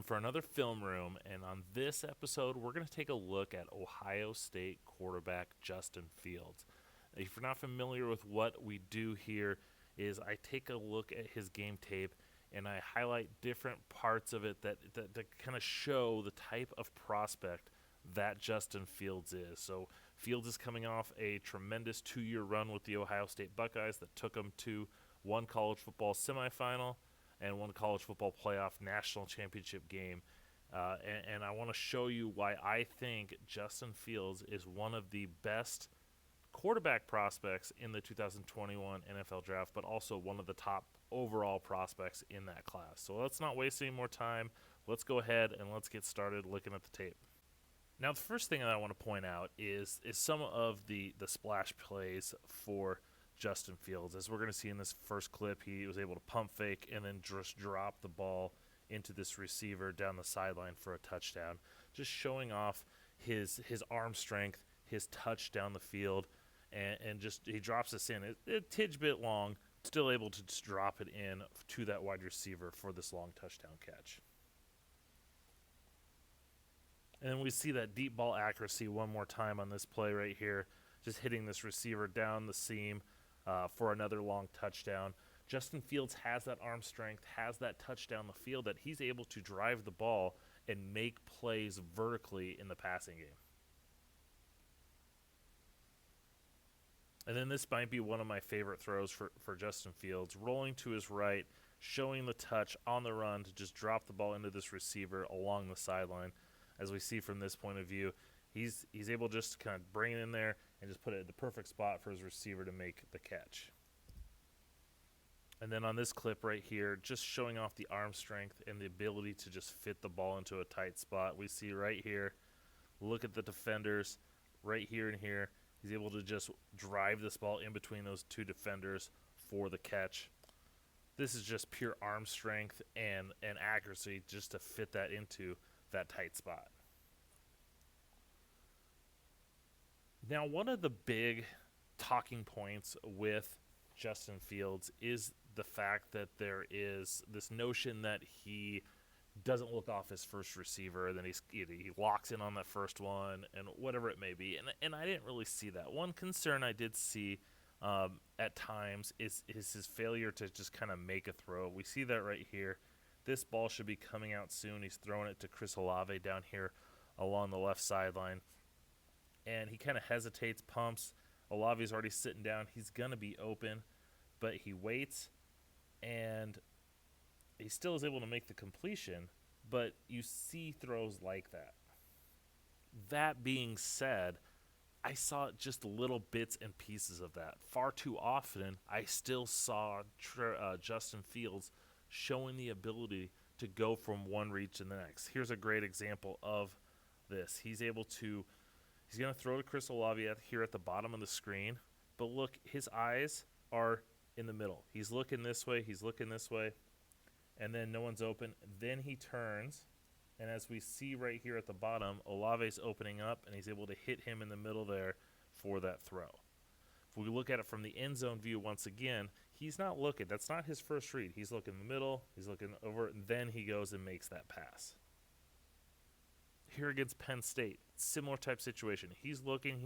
for another film room, and on this episode, we're going to take a look at Ohio State quarterback Justin Fields. If you're not familiar with what we do here, is I take a look at his game tape and I highlight different parts of it that kind of show the type of prospect that Justin Fields is. So Fields is coming off a tremendous 2-year run with the Ohio State Buckeyes that took him to one college football semifinal and one college football playoff national championship game. And I want to show you why I think Justin Fields is one of the best quarterback prospects in the 2021 NFL draft, but also one of the top overall prospects in that class. So let's not waste any more time. Let's go ahead and let's get started looking at the tape. Now, the first thing that I want to point out is some of the splash plays for Justin Fields. As we're going to see in this first clip, he was able to pump fake and then just drop the ball into this receiver down the sideline for a touchdown, just showing off his arm strength, his touch down the field, and just he drops this in. A tidge bit long, still able to just drop it in to that wide receiver for this long touchdown catch. And then we see that deep ball accuracy one more time on this play right here, just hitting this receiver down the seam for another long touchdown. Justin Fields has that arm strength, has that touch down the field that he's able to drive the ball and make plays vertically in the passing game. And then this might be one of my favorite throws for Justin Fields, rolling to his right, showing the touch on the run to just drop the ball into this receiver along the sideline. As we see from this point of view, he's able just to kind of bring it in there and just put it at the perfect spot for his receiver to make the catch. And then on this clip right here, just showing off the arm strength and the ability to just fit the ball into a tight spot. We see right here, look at the defenders right here and here. He's able to just drive this ball in between those two defenders for the catch. This is just pure arm strength and accuracy just to fit that into that tight spot. Now, one of the big talking points with Justin Fields is the fact that there is this notion that he doesn't look off his first receiver, and then he locks in on that first one, and whatever it may be. And I didn't really see that. One concern I did see at times is his failure to just kind of make a throw. We see that right here. This ball should be coming out soon. He's throwing it to Chris Olave down here along the left sideline. And he kind of hesitates, pumps. Olave's already sitting down. He's going to be open, but he waits, and he still is able to make the completion, but you see throws like that. That being said, I saw just little bits and pieces of that. Far too often, I still saw Justin Fields showing the ability to go from one read to the next. Here's a great example of this. He's going to throw to Chris Olave here at the bottom of the screen, but look, his eyes are in the middle. He's looking this way, and then no one's open. Then he turns, and as we see right here at the bottom, Olave's opening up, and he's able to hit him in the middle there for that throw. If we look at it from the end zone view once again, he's not looking. That's not his first read. He's looking in the middle, he's looking over, and then he goes and makes that pass. Here against Penn State, similar type situation. He's looking.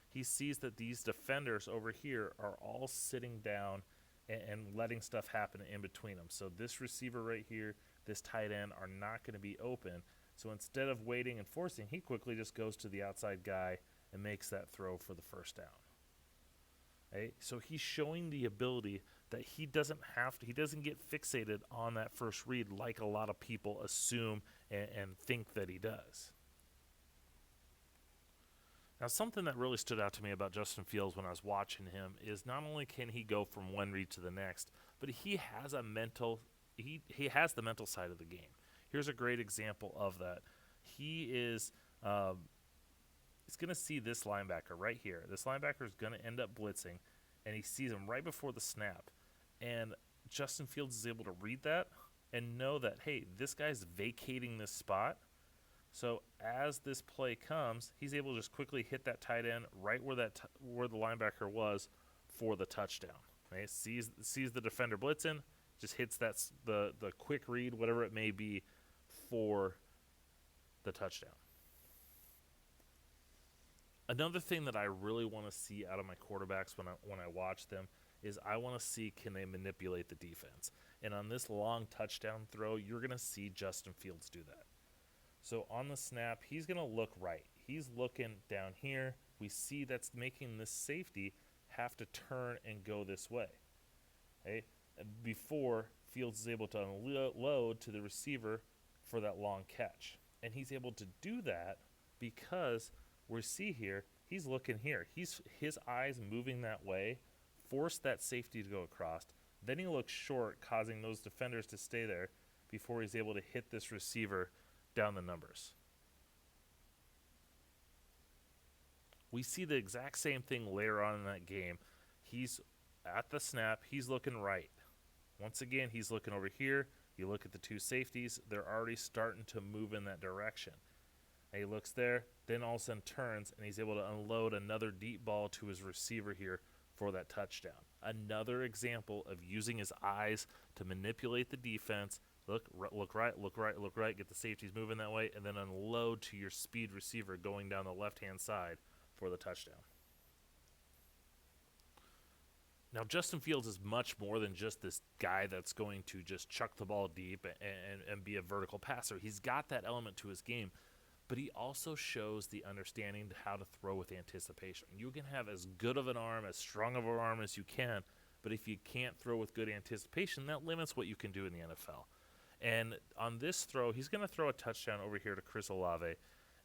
He sees that these defenders over here are all sitting down and letting stuff happen in between them. So this receiver right here, this tight end are not going to be open. So instead of waiting and forcing, he quickly just goes to the outside guy and makes that throw for the first down. Okay? So he's showing the ability that he doesn't get fixated on that first read like a lot of people assume and think that he does. Now, something that really stood out to me about Justin Fields when I was watching him is not only can he go from one read to the next, but he has he has the mental side of the game. Here's a great example of that. He's going to see this linebacker right here. This linebacker is going to end up blitzing, and he sees him right before the snap. And Justin Fields is able to read that and know that, hey, this guy's vacating this spot. So as this play comes, he's able to just quickly hit that tight end right where where the linebacker was for the touchdown. Right? Sees the defender blitzing, just hits the quick read, whatever it may be, for the touchdown. Another thing that I really want to see out of my quarterbacks when I watch them is I want to see, can they manipulate the defense. And on this long touchdown throw, you're going to see Justin Fields do that. So on the snap, he's going to look right. He's looking down here. We see that's making this safety have to turn and go this way. Okay? Before Fields is able to unload to the receiver for that long catch. And he's able to do that because we see here, he's looking here. His eyes moving that way, forced that safety to go across. Then he looks short, causing those defenders to stay there before he's able to hit this receiver down the numbers. We see the exact same thing later on in that game. He's at the snap, he's looking right. Once again, he's looking over here. You look at the two safeties, they're already starting to move in that direction. And he looks there, then all of a sudden turns, and he's able to unload another deep ball to his receiver here for that touchdown. Another example of using his eyes to manipulate the defense. Look right, get the safeties moving that way, and then unload to your speed receiver going down the left-hand side for the touchdown. Now, Justin Fields is much more than just this guy that's going to just chuck the ball deep and be a vertical passer. He's got that element to his game, but he also shows the understanding to how to throw with anticipation. You can have as good of an arm, as strong of an arm as you can, but if you can't throw with good anticipation, that limits what you can do in the NFL. And on this throw, he's going to throw a touchdown over here to Chris Olave,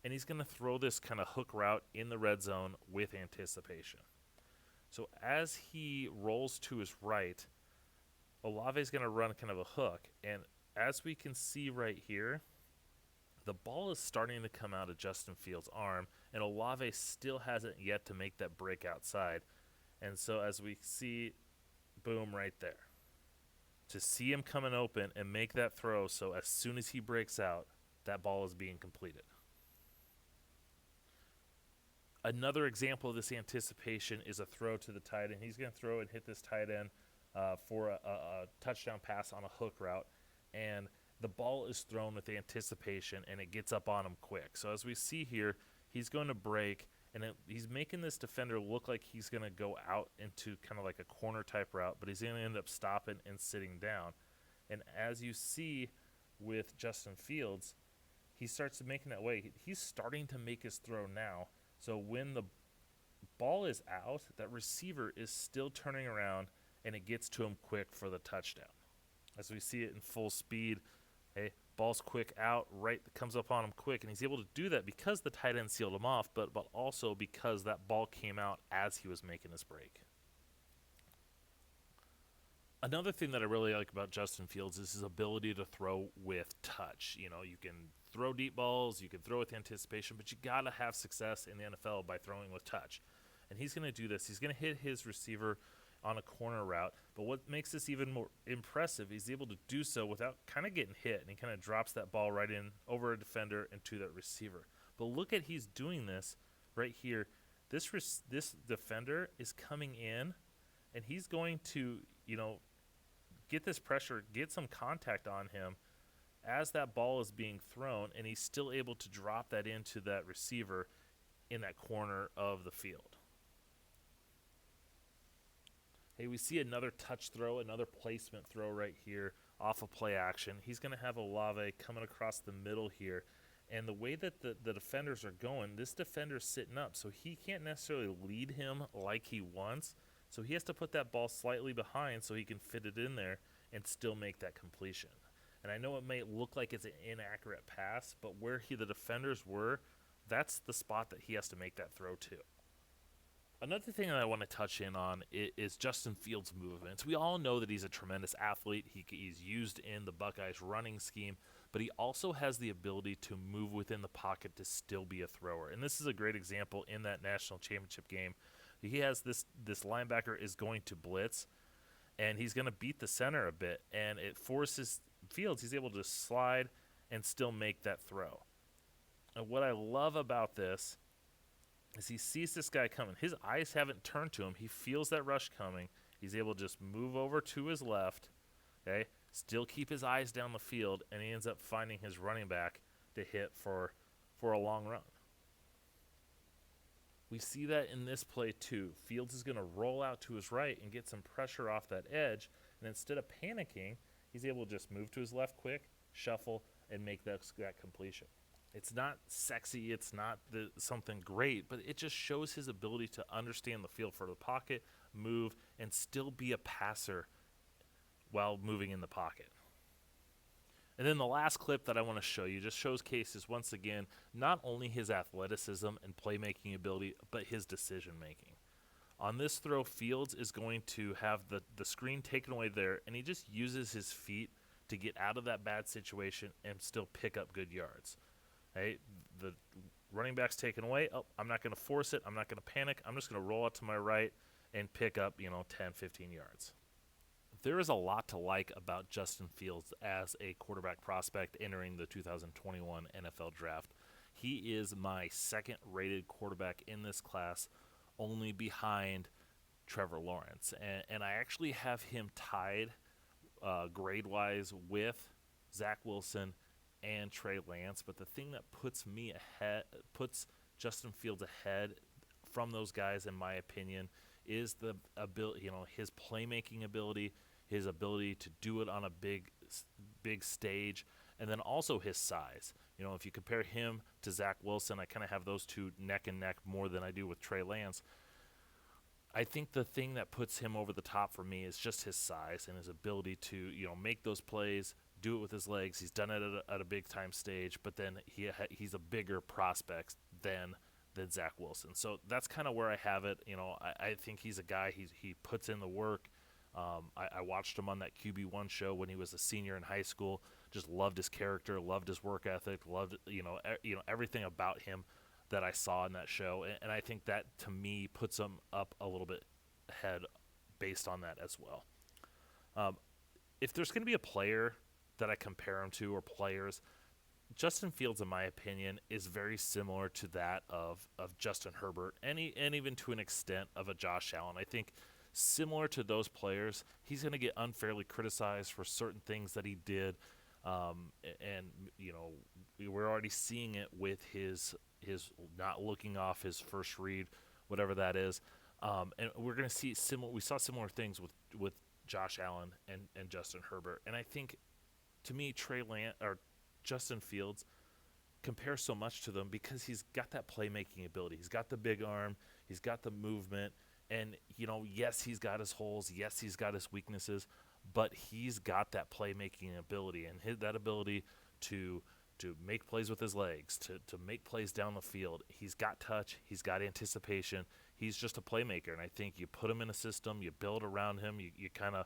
and he's going to throw this kind of hook route in the red zone with anticipation. So as he rolls to his right, Olave's going to run kind of a hook, and as we can see right here, the ball is starting to come out of Justin Fields' arm, and Olave still hasn't yet to make that break outside. And so as we see, boom, right there. To see him coming open and make that throw, so as soon as he breaks out, that ball is being completed. Another example of this anticipation is a throw to the tight end. He's going to throw and hit this tight end for a touchdown pass on a hook route, and the ball is thrown with anticipation, and it gets up on him quick. So as we see here, he's going to break, and he's making this defender look like he's going to go out into kind of like a corner-type route, but he's going to end up stopping and sitting down. And as you see with Justin Fields, he starts making that way. He's starting to make his throw now. So when the ball is out, that receiver is still turning around, and it gets to him quick for the touchdown. As we see it in full speed, ball's quick out, right, comes up on him quick, and he's able to do that because the tight end sealed him off, but also because that ball came out as he was making his break. Another thing that I really like about Justin Fields is his ability to throw with touch. You know, you can throw deep balls, you can throw with anticipation, but you got to have success in the NFL by throwing with touch. And he's going to do this. He's going to hit his receiver on a corner route, but what makes this even more impressive, he's able to do so without kind of getting hit, and he kind of drops that ball right in over a defender and to that receiver. But look at he's doing this right here. This defender is coming in, and he's going to, get this pressure, get some contact on him as that ball is being thrown, and he's still able to drop that into that receiver in that corner of the field. Hey, we see another touch throw, another placement throw right here off of play action. He's going to have Olave coming across the middle here. And the way that the defenders are going, this defender's sitting up, so he can't necessarily lead him like he wants. So he has to put that ball slightly behind so he can fit it in there and still make that completion. And I know it may look like it's an inaccurate pass, but where the defenders were, that's the spot that he has to make that throw to. Another thing that I want to touch in on is Justin Fields' movements. We all know that he's a tremendous athlete. He's used in the Buckeyes' running scheme, but he also has the ability to move within the pocket to still be a thrower. And this is a great example in that national championship game. He has this linebacker is going to blitz, and he's going to beat the center a bit, and it forces Fields. He's able to slide and still make that throw. And what I love about this is he sees this guy coming. His eyes haven't turned to him. He feels that rush coming. He's able to just move over to his left, still keep his eyes down the field, and he ends up finding his running back to hit for a long run. We see that in this play too. Fields is going to roll out to his right and get some pressure off that edge, and instead of panicking, he's able to just move to his left quick, shuffle, and make that completion. It's not sexy, it's not something great, but it just shows his ability to understand the feel for the pocket, move, and still be a passer while moving in the pocket. And then the last clip that I want to show you just showcases once again not only his athleticism and playmaking ability, but his decision making. On this throw, Fields is going to have the screen taken away there, and he just uses his feet to get out of that bad situation and still pick up good yards. Hey, the running back's taken away. Oh, I'm not going to force it. I'm not going to panic. I'm just going to roll out to my right and pick up, 10, 15 yards. There is a lot to like about Justin Fields as a quarterback prospect entering the 2021 NFL Draft. He is my second-rated quarterback in this class, only behind Trevor Lawrence. And I actually have him tied grade-wise with Zach Wilson and Trey Lance. But the thing that puts Justin Fields ahead from those guys, in my opinion, is the ability, his playmaking ability, his ability to do it on a big stage, and then also his size. If you compare him to Zach Wilson, I kind of have those two neck and neck more than I do with Trey Lance. I think the thing that puts him over the top for me is just his size and his ability to, make those plays, do it with his legs. He's done it at a big-time stage, but then he's a bigger prospect than Zach Wilson. So that's kind of where I have it. I think he's a guy, he puts in the work. I watched him on that QB1 show when he was a senior in high school. Just loved his character, loved his work ethic, loved everything about him that I saw in that show. And I think that, to me, puts him up a little bit ahead based on that as well. If there's going to be a player that I compare him to, or players, Justin Fields, in my opinion, is very similar to that of Justin Herbert and even to an extent of a Josh Allen. I think similar to those players, he's going to get unfairly criticized for certain things that he did. We're already seeing it with his not looking off his first read, whatever that is. And we're going to see we saw similar things with Josh Allen and Justin Herbert. And I think, to me, Justin Fields compares so much to them because he's got that playmaking ability. He's got the big arm. He's got the movement. And, yes, he's got his holes. Yes, he's got his weaknesses. But he's got that playmaking ability, and that ability to make plays with his legs, to make plays down the field. He's got touch. He's got anticipation. He's just a playmaker. And I think you put him in a system, you build around him, you kind of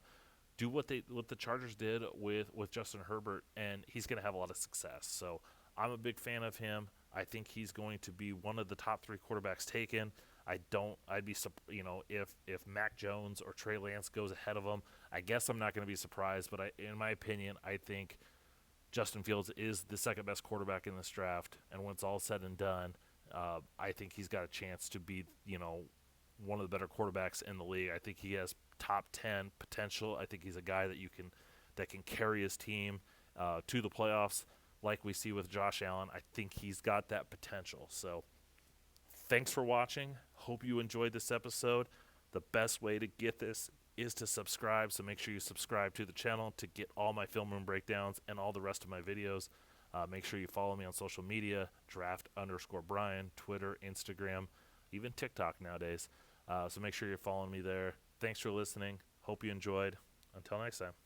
do what the Chargers did with Justin Herbert, and he's going to have a lot of success. So I'm a big fan of him. I think he's going to be one of the top 3 quarterbacks taken. I'd be, if Mac Jones or Trey Lance goes ahead of him, I guess I'm not going to be surprised. But in my opinion, I think Justin Fields is the second best quarterback in this draft. And when it's all said and done, I think he's got a chance to be, one of the better quarterbacks in the league. I think he has top 10 potential. I think he's a guy that can carry his team to the playoffs, like we see with Josh Allen. I think he's got that potential. So thanks for watching. Hope you enjoyed this episode. The best way to get this is to subscribe, so make sure you subscribe to the channel to get all my film room breakdowns and all the rest of my videos. Make sure you follow me on social media, draft_Brian, Twitter, Instagram, even TikTok nowadays. So make sure you're following me there. Thanks for listening. Hope you enjoyed. Until next time.